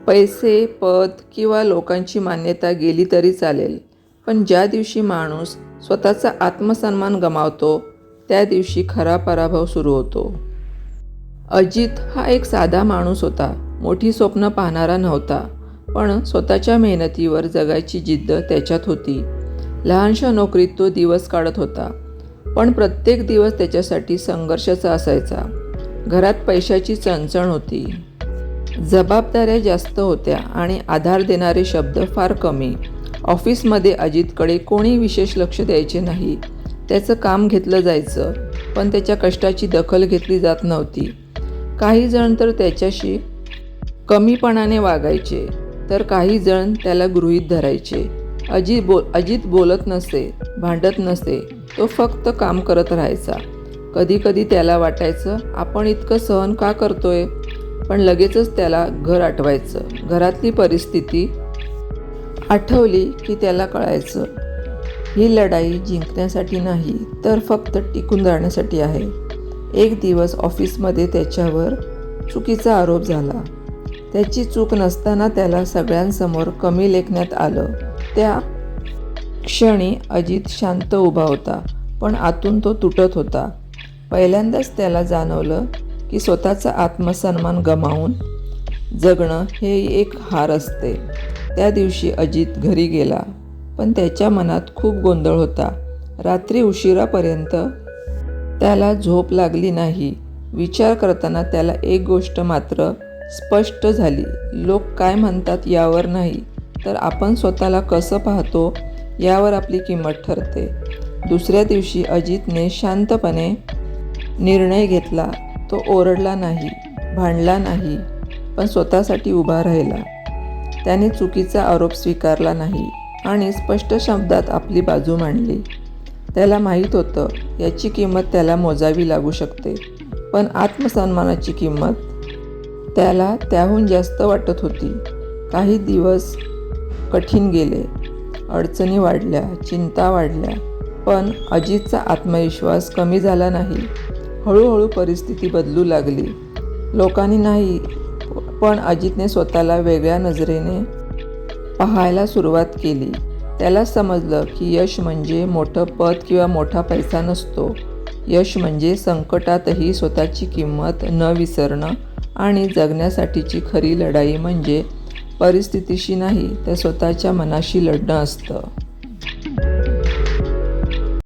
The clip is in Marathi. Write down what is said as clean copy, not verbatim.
पैसे, पद किंवा लोकांची मान्यता गेली तरी चालेल, पण ज्या दिवशी माणूस स्वतःचा आत्मसन्मान गमावतो त्या दिवशी खरा पराभव सुरू होतो. अजित हा एक साधा माणूस होता. मोठी स्वप्न पाहणारा नव्हता, पण स्वतःच्या मेहनतीवर जगायची जिद्द त्याच्यात होती. लहानशा नोकरीत तो दिवस काढत होता, पण प्रत्येक दिवस त्याच्यासाठी संघर्षाचा असायचा. घरात पैशाची चणचण होती, जबाबदाऱ्या जास्त होत्या आणि आधार देणारे शब्द फार कमी. ऑफिसमध्ये अजितकडे कोणी विशेष लक्ष द्यायचे नाही. त्याचं काम घेतलं जायचं, पण त्याच्या कष्टाची दखल घेतली जात नव्हती. काही जण तर त्याच्याशी कमीपणाने वागायचे, तर काही जण त्याला गृहीत धरायचे. अजित बोलत नसे, भांडत नसे, तो फक्त काम करत राहायचा. कधीकधी त्याला वाटायचं आपण इतकं सहन का करतोय, पण लगेचच त्याला घर आठवायचं. घरातली परिस्थिती आठवली की त्याला कळायचं, ही लढाई जिंकण्यासाठी नाही, तर फक्त टिकून राहण्यासाठी आहे. एक दिवस ऑफिसमध्ये त्याच्यावर चुकीचा आरोप झाला. त्याची चूक नसताना त्याला सगळ्यांसमोर कमी लेखण्यात आलं. त्या क्षणी अजित शांत उभा होता, पण आतून तो तुटत होता. पहिल्यांदाच त्याला जाणवलं की स्वतःचा आत्मसन्मान गमावून जगणं हे एक हार असते. त्या दिवशी अजित घरी गेला, पण त्याच्या मनात खूप गोंधळ होता. रात्री उशिरापर्यंत त्याला झोप लागली नाही. विचार करताना त्याला एक गोष्ट मात्र स्पष्ट झाली, लोक काय म्हणतात यावर नाही, तर आपण स्वतःला कसं पाहतो यावर आपली किंमत ठरते. दुसऱ्या दिवशी अजितने शांतपणे निर्णय घेतला. तो ओरडला नाही, भांडला नाही, पण स्वतःसाठी उभा राहिला. त्याने चुकीचा आरोप स्वीकारला नाही आणि स्पष्ट शब्दात आपली बाजू मांडली. त्याला माहीत होतं याची किंमत त्याला मोजावी लागू शकते, पण आत्मसन्मानाची किंमत त्याला त्याहून जास्त वाटत होती. काही दिवस कठीण गेले, अडचणी वाढल्या, चिंता वाढल्या, पण अजितचा आत्मविश्वास कमी झाला नाही. हळूहळू परिस्थिती बदलू लागली. लोकांनी नाही, पण अजितने स्वतःला वेगळ्या नजरेने पाहायला सुरुवात केली. त्याला समजलं की यश म्हणजे मोठं पद किंवा मोठा पैसा नसतो. यश म्हणजे संकटातही स्वतःची किंमत न विसरणं आणि जगण्यासाठीची खरी लढाई म्हणजे परिस्थितीशी नाही, तर स्वतःच्या मनाशी लढणं असतं.